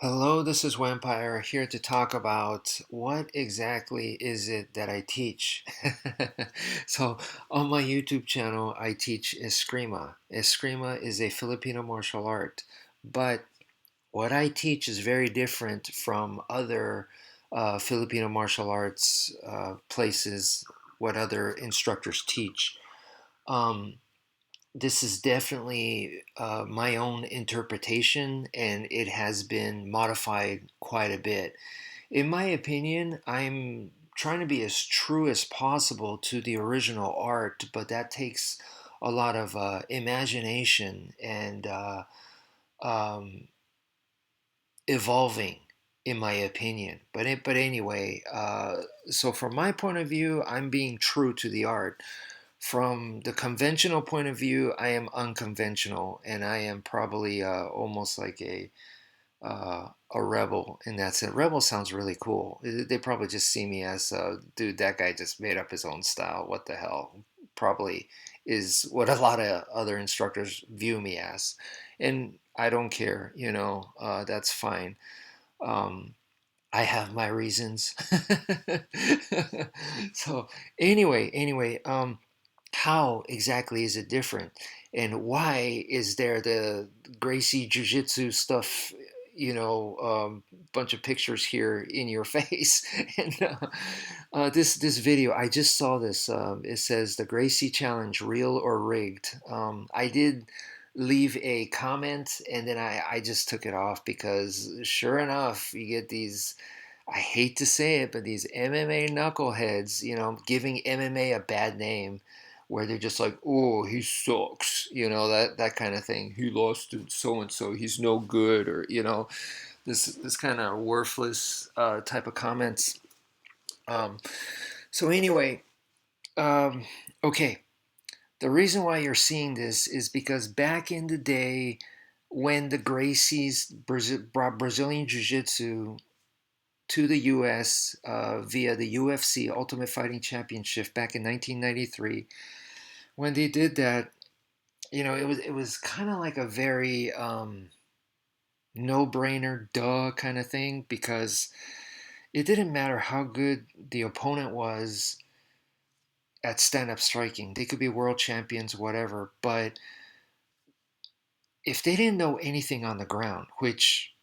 Hello, this is Wmpyr here to talk about what exactly is it that I teach. So, on my YouTube channel, I teach Escrima. Escrima is a Filipino martial art, but what I teach is very different from other Filipino martial arts places, what other instructors teach. Um, this is definitely my own interpretation, and it has been modified quite a bit. In my opinion, I'm trying to be as true as possible to the original art, but that takes a lot of imagination and um, evolving, in my opinion. But anyway, so from my point of view, I'm being true to the art. From the conventional point of view, I am unconventional, and I am probably almost like a rebel in that sense. Rebel sounds really cool. They probably just see me as, dude, that guy just made up his own style. What the hell? Probably is what a lot of other instructors view me as, and I don't care. That's fine. Um, I have my reasons. So anyway, how exactly is it different, and why is there the Gracie Jiu-Jitsu stuff, bunch of pictures here in your face? And this video, I just saw this. It says the Gracie challenge, real or rigged. I did leave a comment, and then I just took it off because sure enough, you get these, I hate to say it, but these MMA knuckleheads, giving MMA a bad name, where they're just like, oh, he sucks, that kind of thing. He lost to so and so, he's no good, or this kind of worthless type of comments. Um, so anyway, um, okay, the reason why you're seeing this is because back in the day, when the Gracies brought Brazilian Jiu Jitsu to the US via the UFC Ultimate Fighting Championship back in 1993. When they did that, it was kind of like a very no-brainer, duh kind of thing, because it didn't matter how good the opponent was at stand-up striking. They could be world champions, whatever, but if they didn't know anything on the ground, which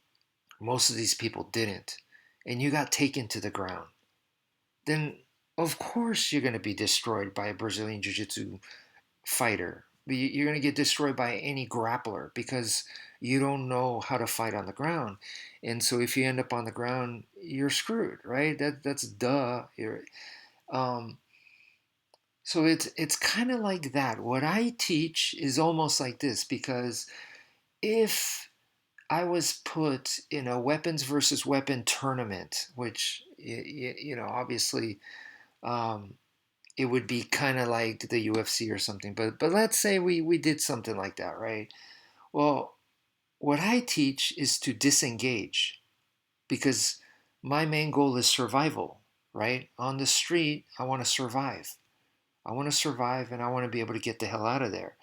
most of these people didn't, and you got taken to the ground, then of course you're going to be destroyed by a Brazilian Jiu Jitsu fighter. You're going to get destroyed by any grappler because you don't know how to fight on the ground. And so if you end up on the ground, you're screwed, right? That's duh. Um, so it's kind of like that. What I teach is almost like this, because if I was put in a weapons versus weapon tournament, which obviously, um, it would be kind of like the UFC or something. But let's say we did something like that, right? Well, what I teach is to disengage, because my main goal is survival, right? On the street, I want to survive. I want to survive, and I want to be able to get the hell out of there.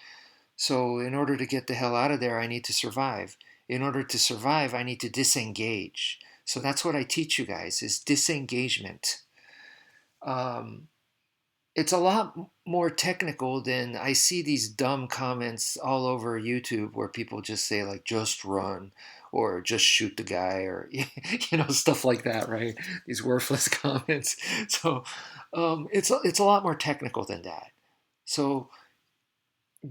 So in order to get the hell out of there, I need to survive. In order to survive, I need to disengage. So that's what I teach you guys, is disengagement. Um, it's a lot more technical than, I see these dumb comments all over YouTube where people just say like, just run, or just shoot the guy, or stuff like that, right? These worthless comments. So it's a lot more technical than that. So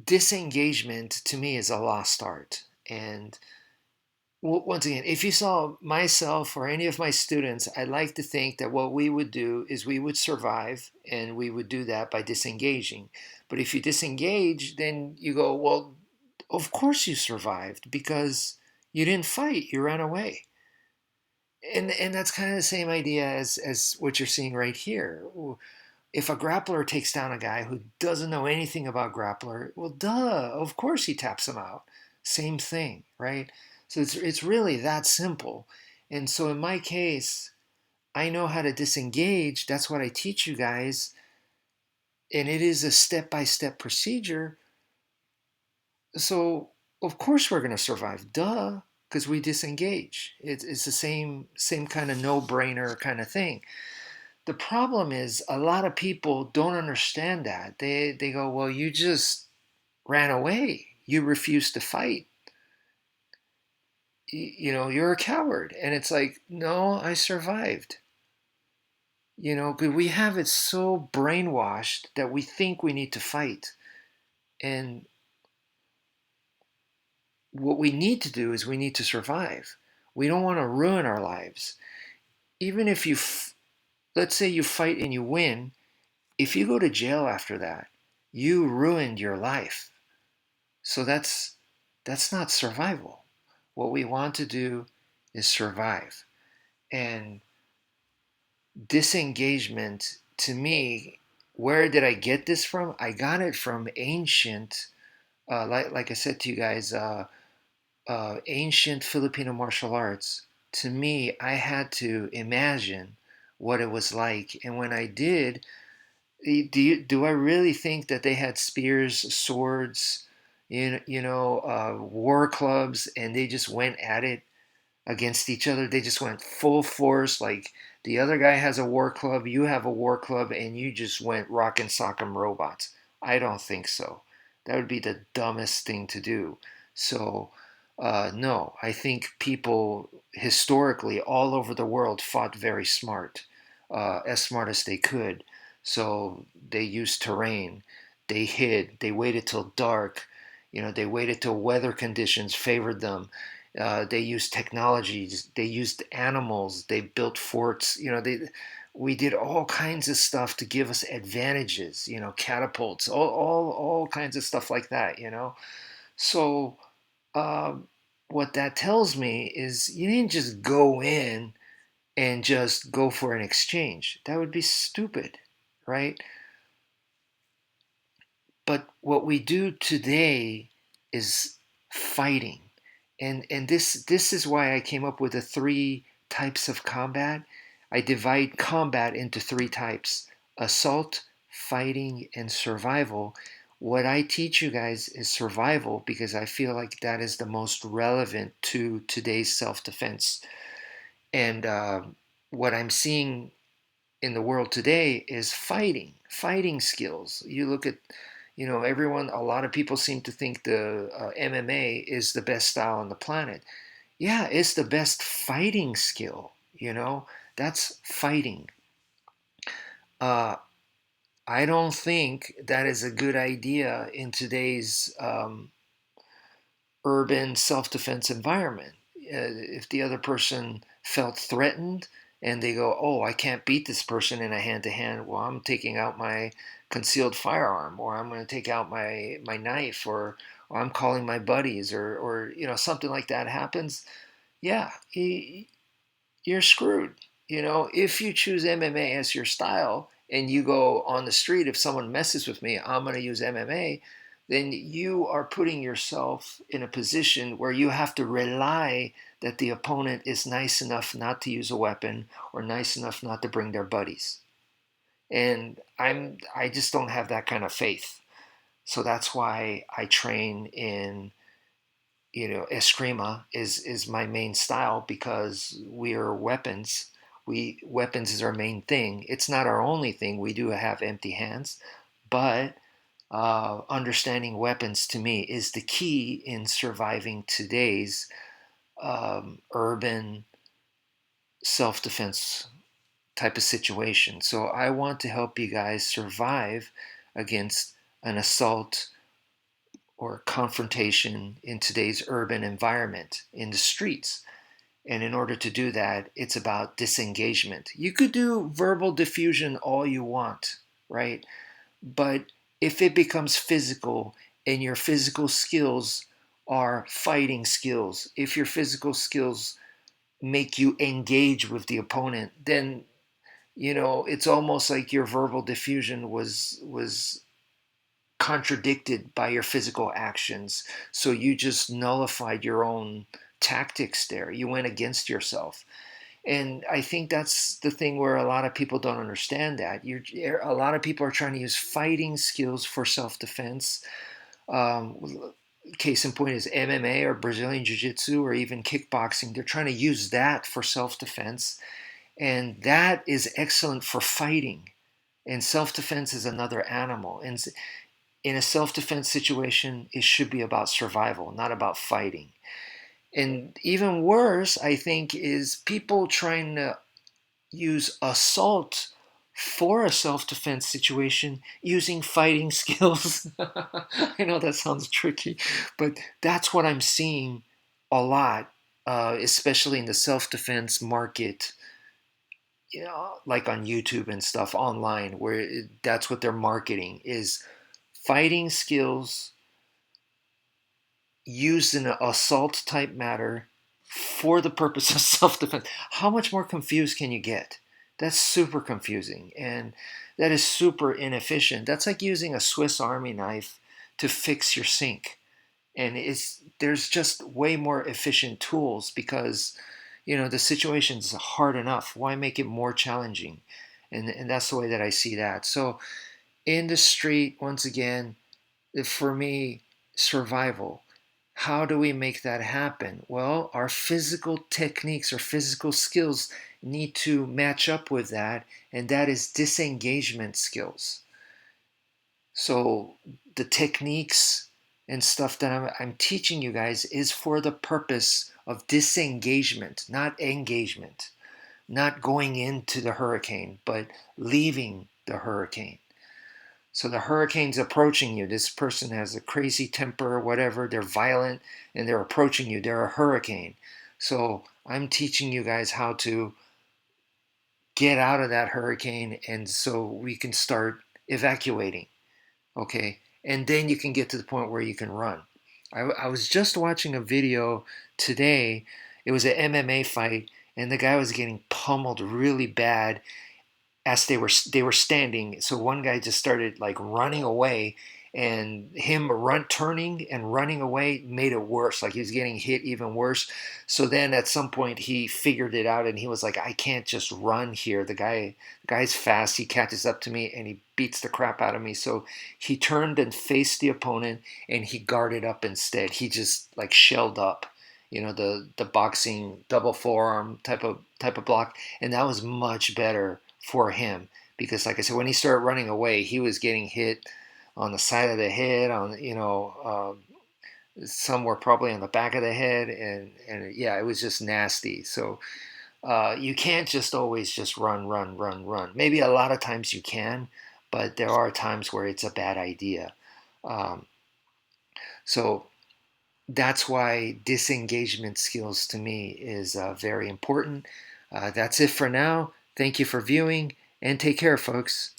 disengagement to me is a lost art. And once again, if you saw myself or any of my students, I like to think that what we would do is we would survive, and we would do that by disengaging. But if you disengage, then you go, well, of course you survived because you didn't fight, you ran away. And that's kind of the same idea as what you're seeing right here. If a grappler takes down a guy who doesn't know anything about grappler, well, duh, of course he taps him out. Same thing, right? So it's really that simple. And so in my case, I know how to disengage. That's what I teach you guys. And it is a step-by-step procedure. So of course we're going to survive. Duh. because we disengage. It's the same kind of no-brainer kind of thing. The problem is a lot of people don't understand that. They go, well, you just ran away. You refused to fight. You're a coward. And it's like, no, I survived. 'Cause we have it so brainwashed that we think we need to fight. And what we need to do is we need to survive. We don't want to ruin our lives. Even if let's say you fight and you win, if you go to jail after that, you ruined your life. So that's not survival. What we want to do is survive. And disengagement, to me, where did I get this from? I got it from ancient, like I said to you guys, ancient Filipino martial arts. To me, I had to imagine what it was like. And when I did, do I really think that they had spears, swords, war clubs, and they just went at it against each other? They just went full force, like the other guy has a war club, you have a war club, and you just went rock and sock'em robots. I don't think so. That would be the dumbest thing to do. So, no, I think people historically all over the world fought very smart, as smart as they could. So they used terrain, they hid, they waited till dark, they waited till weather conditions favored them. They used technologies, they used animals, they built forts. We did all kinds of stuff to give us advantages. Catapults, all kinds of stuff like that. So um, what that tells me is you didn't just go in and just go for an exchange. That would be stupid, right? But what we do today is fighting. And this is why I came up with the three types of combat. I divide combat into three types: assault, fighting, and survival. What I teach you guys is survival because I feel like that is the most relevant to today's self-defense. And what I'm seeing in the world today is fighting skills. You look at, everyone, a lot of people seem to think the MMA is the best style on the planet. Yeah, it's the best fighting skill, that's fighting. Uh, I don't think that is a good idea in today's urban self-defense environment. If the other person felt threatened and they go, oh, I can't beat this person in a hand-to-hand, well, I'm taking out my concealed firearm, or I'm going to take out my knife, or I'm calling my buddies, or something like that happens. Yeah, you're screwed. If you choose MMA as your style and you go on the street, if someone messes with me, I'm going to use MMA, then you are putting yourself in a position where you have to rely that the opponent is nice enough not to use a weapon or nice enough not to bring their buddies. And I just don't have that kind of faith. So that's why I train in, eskrima is my main style, because we are weapons. Weapons is our main thing. It's not our only thing. We do have empty hands, but understanding weapons to me is the key in surviving today's urban self-defense type of situation. So I want to help you guys survive against an assault or confrontation in today's urban environment in the streets. And in order to do that, it's about disengagement. You could do verbal diffusion all you want, right? But if it becomes physical and your physical skills are fighting skills, if your physical skills make you engage with the opponent, then it's almost like your verbal diffusion was contradicted by your physical actions. So you just nullified your own tactics there. You went against yourself. And I think that's the thing where a lot of people don't understand that. A lot of people are trying to use fighting skills for self-defense. Um, case in point is MMA or Brazilian Jiu-Jitsu or even kickboxing. They're trying to use that for self-defense, and that is excellent for fighting. And self-defense is another animal. And in a self-defense situation, it should be about survival, not about fighting. And even worse, I think, is people trying to use assault for a self-defense situation using fighting skills. I know that sounds tricky, but that's what I'm seeing a lot, especially in the self-defense market, like on YouTube and stuff online, where that's what they're marketing is fighting skills used in an assault type matter for the purpose of self-defense. How much more confused can you get? That's super confusing, and that is super inefficient. That's like using a Swiss Army knife to fix your sink. And there's just way more efficient tools because the situation's hard enough. Why make it more challenging? And that's the way that I see that. So in the street, once again, for me, survival. How do we make that happen? Well, our physical techniques or physical skills need to match up with that, and that is disengagement skills. So the techniques and stuff that I'm teaching you guys is for the purpose of disengagement, not engagement, not going into the hurricane, but leaving the hurricane. So the hurricane's approaching you. This person has a crazy temper or whatever. They're violent and they're approaching you. They're a hurricane. So I'm teaching you guys how to get out of that hurricane, and so we can start evacuating. Okay. And then you can get to the point where you can run. I was just watching a video today. It was an MMA fight, and the guy was getting pummeled really bad as they were standing. So one guy just started like running away, and him turning and running away made it worse. Like he was getting hit even worse. So then at some point he figured it out, and he was like, I can't just run here. The guy's fast. He catches up to me and he beats the crap out of me. So he turned and faced the opponent, and he guarded up instead. He just like shelled up, the boxing double forearm type of block, and that was much better for him because, like I said, when he started running away, he was getting hit on the side of the head, on somewhere probably on the back of the head, and yeah, it was just nasty. So you can't just always just run, run, run, run. Maybe a lot of times you can, but there are times where it's a bad idea. Um, so that's why disengagement skills to me is very important. That's it for now. Thank you for viewing, and take care, folks.